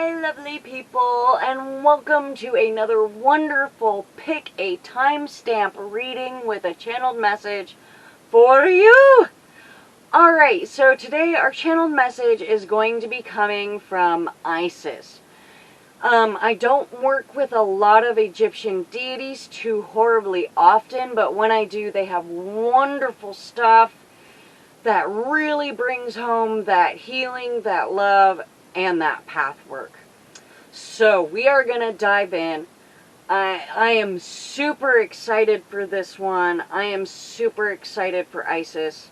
Hi, lovely people, and welcome to another wonderful Pick a Timestamp reading with a channeled message for you. Alright, so today our channeled message is going to be coming from Isis. I don't work with a lot of Egyptian deities too horribly often, but when I do, they have wonderful stuff that really brings home that healing, that love, and that path work. So we are going to dive in. I am super excited for this one. I am super excited for Isis.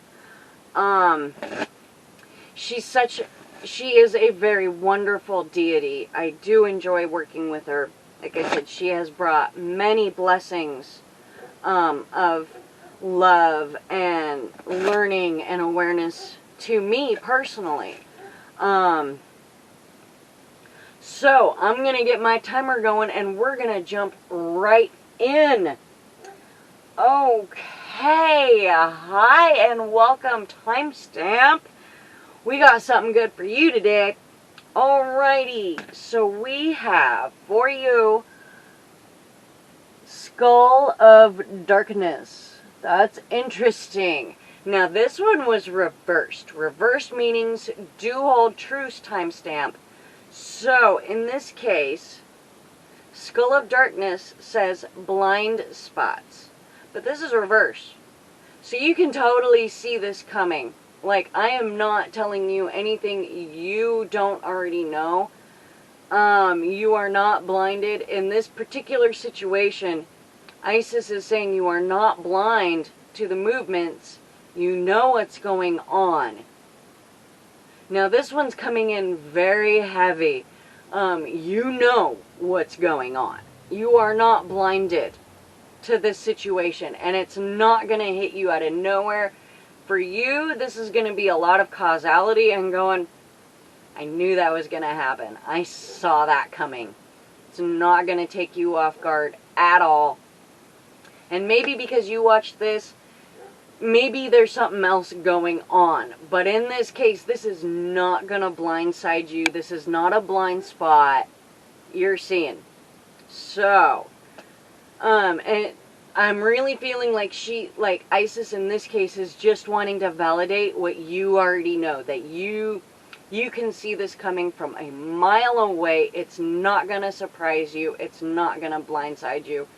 She is a very wonderful deity. I do enjoy working with her. Like I said, she has brought many blessings of love and learning and awareness to me personally. So I'm going to get my timer going and we're going to jump right in. Okay, hi and welcome, Timestamp. We got something good for you today. Alrighty, so we have for you Skull of Darkness. That's interesting. Now this one was reversed. Reversed meanings do hold truce, Timestamp. So in this case, Skull of Darkness says blind spots. But this is reverse. So you can totally see this coming. Like, I am not telling you anything you don't already know. You are not blinded. In this particular situation, Isis is saying you are not blind to the movements. You know what's going on. Now this one's coming in very heavy. You know what's going on. You are not blinded to this situation, and it's not going to hit you out of nowhere. For you, this is going to be a lot of causality and going, I knew that was going to happen. I saw that coming. It's not going to take you off guard at all. And maybe because you watched this, maybe there's something else going on. But in this case, this is not going to blindside you. This is not a blind spot. You're seeing. So, and I'm really feeling like Isis in this case is just wanting to validate what you already know. That you can see this coming from a mile away. It's not going to surprise you. It's not going to blindside you.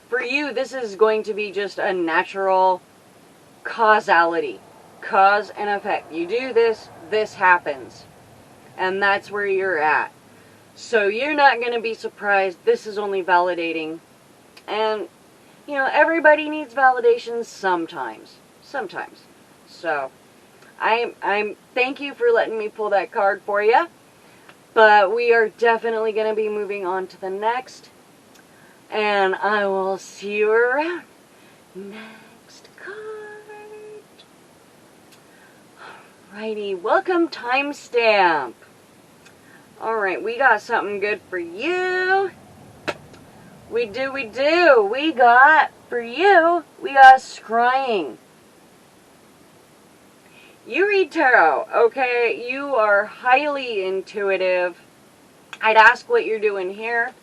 For you, this is going to be just a natural causality. Cause and effect. You do this, this happens. And that's where you're at. So you're not going to be surprised. This is only validating. And, you know, everybody needs validation sometimes. Sometimes. So, I'm thank you for letting me pull that card for you. But we are definitely going to be moving on to the next. And I will see you around. Next card. Alrighty, welcome, Timestamp. Alright, we got something good for you. We do. We got, for you, we got scrying. You read tarot, okay? You are highly intuitive. I'd ask what you're doing here.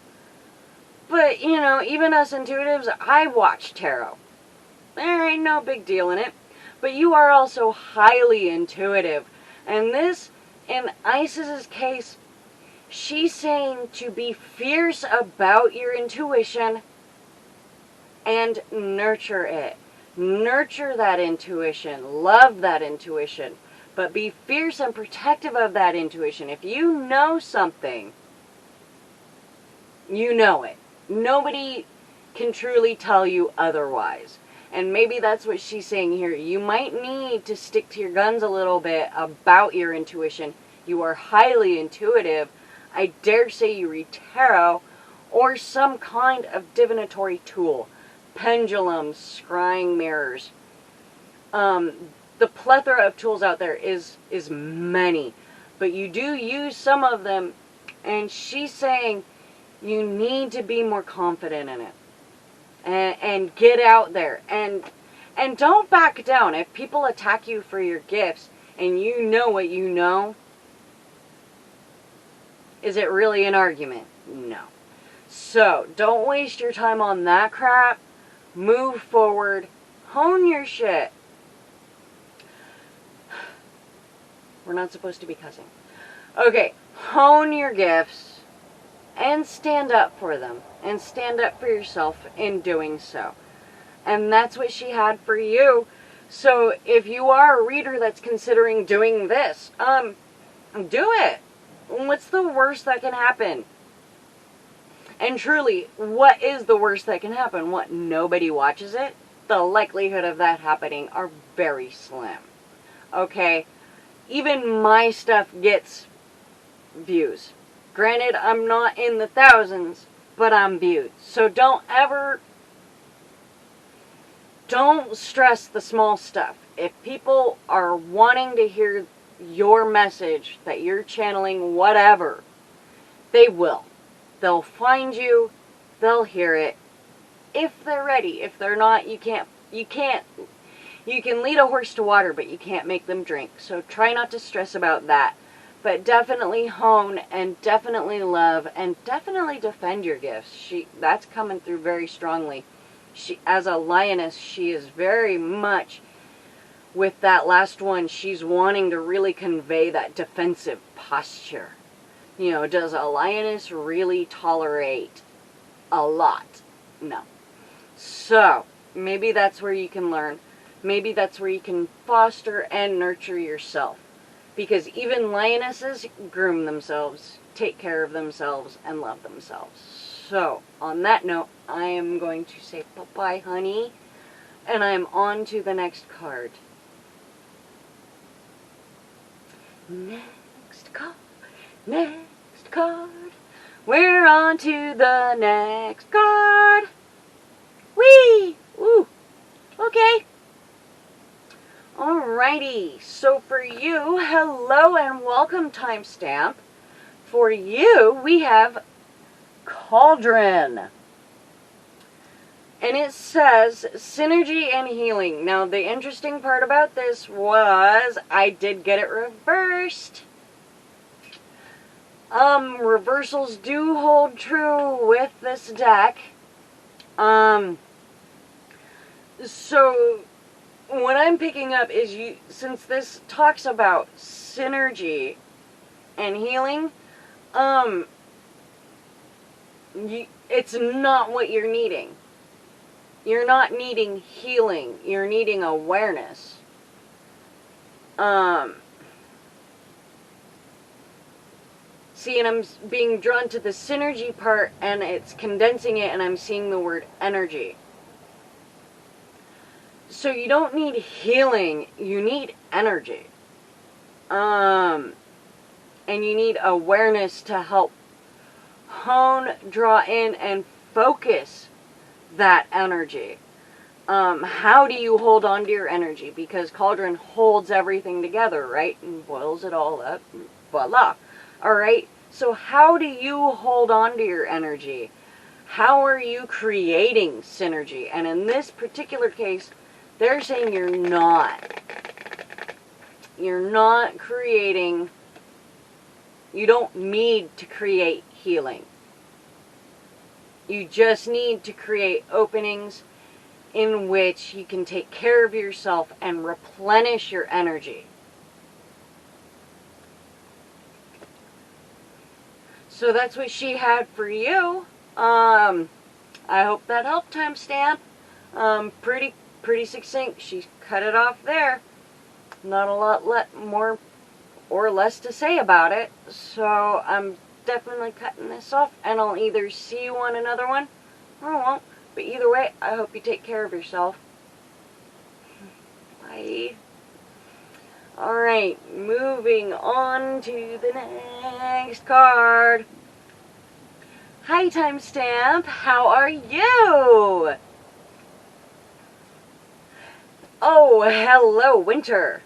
But, you know, even us intuitives, I watch tarot. There ain't no big deal in it. But you are also highly intuitive. And this, in Isis's case, she's saying to be fierce about your intuition and nurture it. Nurture that intuition. Love that intuition. But be fierce and protective of that intuition. If you know something, you know it. Nobody can truly tell you otherwise. And maybe that's what she's saying here. You might need to stick to your guns a little bit about your intuition. You are highly intuitive. I dare say you read tarot or some kind of divinatory tool. Pendulums, scrying mirrors. The plethora of tools out there is many. But you do use some of them. And she's saying you need to be more confident in it. And get out there. And don't back down. If people attack you for your gifts and you know what you know, Is it really an argument? No. So, don't waste your time on that crap. Move forward. Hone your shit. We're not supposed to be cussing. Okay, hone your gifts and stand up for them. And stand up for yourself in doing so. And that's what she had for you. So if you are a reader that's considering doing this, do it. What's the worst that can happen? And truly, what is the worst that can happen? What, nobody watches it? The likelihood of that happening are very slim. Okay? Even my stuff gets views. Granted, I'm not in the thousands, but I'm viewed. So don't stress the small stuff. If people are wanting to hear your message, that you're channeling whatever, they will. They'll find you, they'll hear it, if they're ready. If they're not, you can lead a horse to water, but you can't make them drink. So try not to stress about that. But definitely hone, and definitely love, and definitely defend your gifts. That's coming through very strongly. As a lioness, she is very much, with that last one, she's wanting to really convey that defensive posture. You know, does a lioness really tolerate a lot? No. So, maybe that's where you can learn. Maybe that's where you can foster and nurture yourself. Because even lionesses groom themselves, take care of themselves, and love themselves. So, on that note, I am going to say bye-bye, honey. And I'm on to the next card. Next card. Next card. We're on to the next card. Whee! Ooh. Okay. Alrighty. So for you, hello and welcome, timestamp. For you, we have Cauldron. And it says synergy and healing. Now, the interesting part about this was I did get it reversed. Reversals do hold true with this deck. So what I'm picking up is since this talks about synergy and healing, it's not what you're needing. You're not needing healing. You're needing awareness. See, and I'm being drawn to the synergy part, and it's condensing it, and I'm seeing the word energy. So you don't need healing. You need energy. And you need awareness to help hone, draw in, and focus that energy. How do you hold on to your energy? Because Cauldron holds everything together, right? And boils it all up. Voila. Alright? So how do you hold on to your energy? How are you creating synergy? And in this particular case, they're saying you're not. You're not creating. You don't need to create healing. You just need to create openings in which you can take care of yourself and replenish your energy. So that's what she had for you. I hope that helped, timestamp. Pretty succinct. She cut it off there. Not a lot more or less to say about it. So I'm definitely cutting this off, and I'll either see you on another one or I won't. But either way, I hope you take care of yourself. Bye. Alright, moving on to the next card. Hi, timestamp. How are you? Oh, hello, Winter.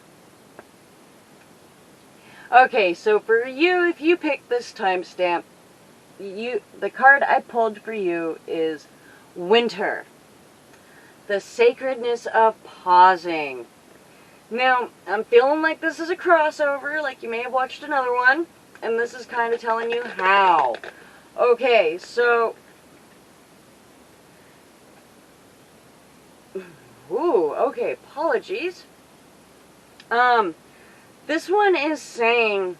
Okay, so for you, if you pick this timestamp, the card I pulled for you is Winter. The sacredness of pausing. Now, I'm feeling like this is a crossover, like you may have watched another one. and this is kind of telling you how. Okay, so... Ooh, okay, apologies. This one is saying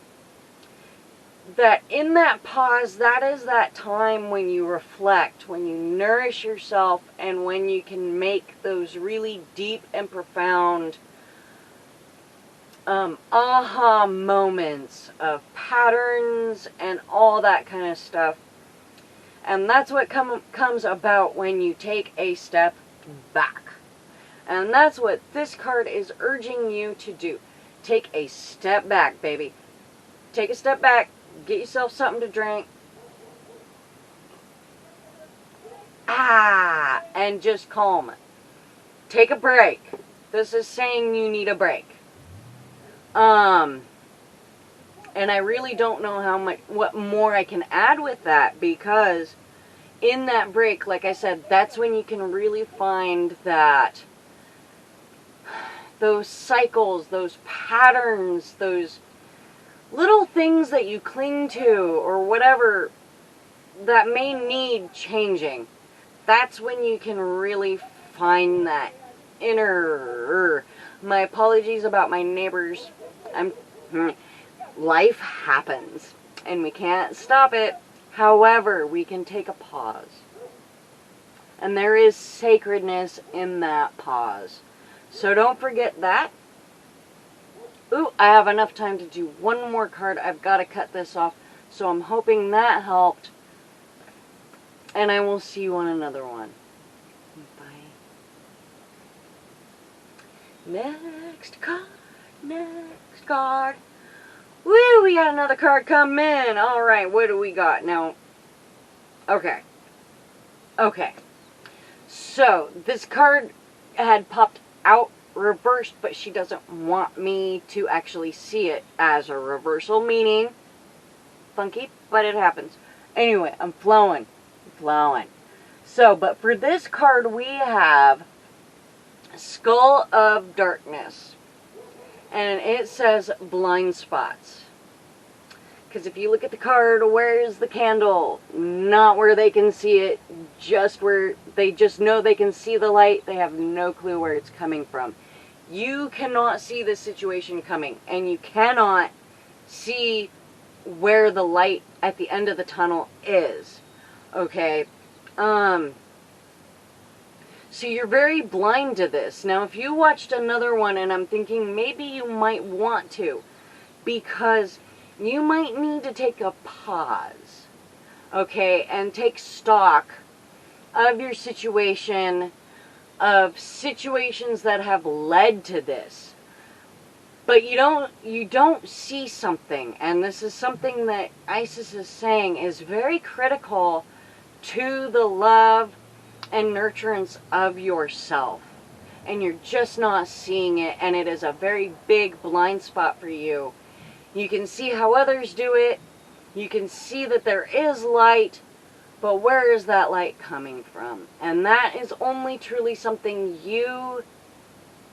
that in that pause, that is that time when you reflect, when you nourish yourself, and when you can make those really deep and profound aha moments of patterns and all that kind of stuff. And that's what comes about when you take a step back. And that's what this card is urging you to do. Take a step back, baby. Take a step back. Get yourself something to drink. And just calm it. Take a break. This is saying you need a break. And I really don't know what more I can add with that, because in that break, like I said, that's when you can really find that those cycles, those patterns, those little things that you cling to or whatever that may need changing. That's when you can really find that inner... My apologies about my neighbors. Life happens and we can't stop it. However, we can take a pause. And there is sacredness in that pause. So don't forget that. Ooh, I have enough time to do one more card. I've got to cut this off. So I'm hoping that helped. And I will see you on another one. Bye. Next card. Next card. Woo, we got another card come in. Alright, what do we got now? Okay. So, this card had popped out reversed, but she doesn't want me to actually see it as a reversal, meaning funky, but it happens. Anyway, I'm flowing. So, but for this card we have Skull of Darkness. And it says blind spots. Because if you look at the card, where is the candle? Not where they can see it, just where they just know they can see the light. They have no clue where it's coming from. You cannot see this situation coming, and you cannot see where the light at the end of the tunnel is. Okay? So you're very blind to this. Now, if you watched another one, and I'm thinking maybe you might want to, because you might need to take a pause, okay, and take stock of your situation, of situations that have led to this. But you don't see something, and this is something that Isis is saying is very critical to the love and nurturance of yourself, and you're just not seeing it, and it is a very big blind spot for you. You can see how others do it, you can see that there is light, but where is that light coming from? And that is only truly something you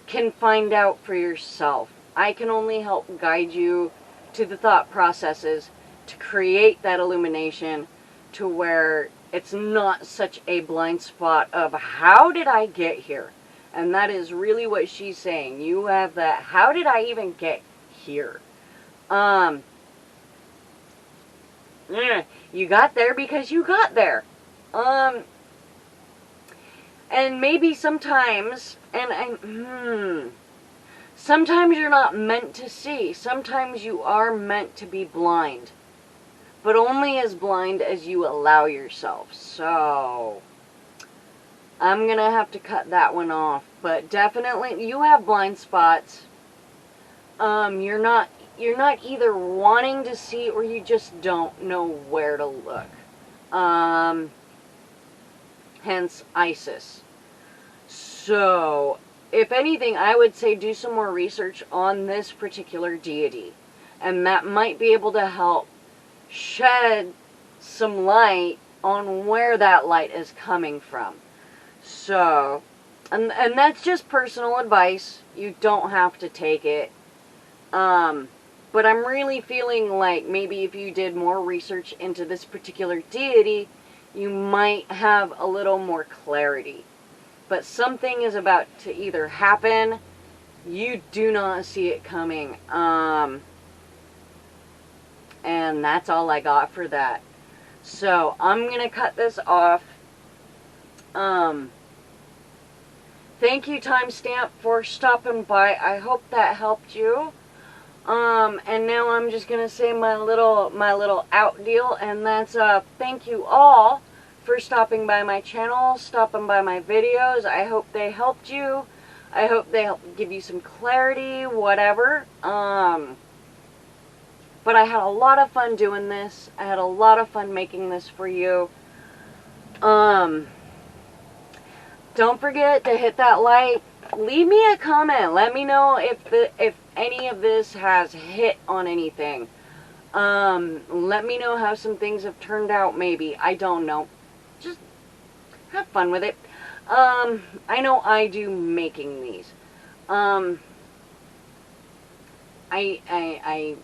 can find out for yourself. I can only help guide you to the thought processes to create that illumination to where it's not such a blind spot of how did I get here? And that is really what she's saying. You have that, how did I even get here? You got there because you got there. And maybe sometimes, sometimes you're not meant to see. Sometimes you are meant to be blind. But only as blind as you allow yourself. So, I'm going to have to cut that one off. But definitely, you have blind spots. You're not either wanting to see or you just don't know where to look. Hence, Isis. So, if anything, I would say do some more research on this particular deity. And that might be able to help shed some light on where that light is coming from. So, and that's just personal advice. You don't have to take it. But I'm really feeling like maybe if you did more research into this particular deity, you might have a little more clarity. But something is about to either happen, you do not see it coming. And that's all I got for that. So I'm going to cut this off. Thank you, Timestamp, for stopping by. I hope that helped you. And now I'm just gonna say my little out deal, and that's thank you all for stopping by my channel, stopping by my videos. I hope they helped you. I hope they helped give you some clarity, whatever. But I had a lot of fun doing this. I had a lot of fun making this for you. Don't forget to hit that like. Leave me a comment. Let me know if any of this has hit on anything. Let me know how some things have turned out, maybe. I don't know. Just have fun with it. I know I do making these. ISIS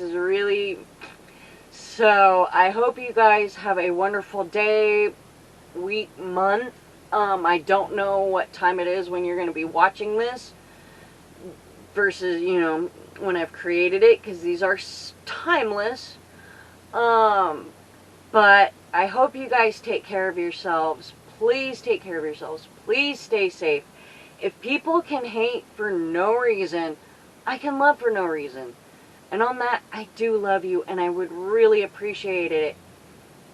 is really... So, I hope you guys have a wonderful day, week, month. I don't know what time it is when you're going to be watching this versus, you know, when I've created it, because these are timeless. But I hope you guys take care of yourselves. Please take care of yourselves. Please stay safe. If people can hate for no reason, I can love for no reason. And on that, I do love you, and I would really appreciate it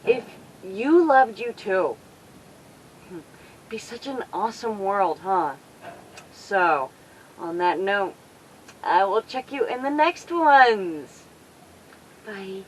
if you loved you too. Be such an awesome world, huh? So, on that note, I will check you in the next ones. Bye.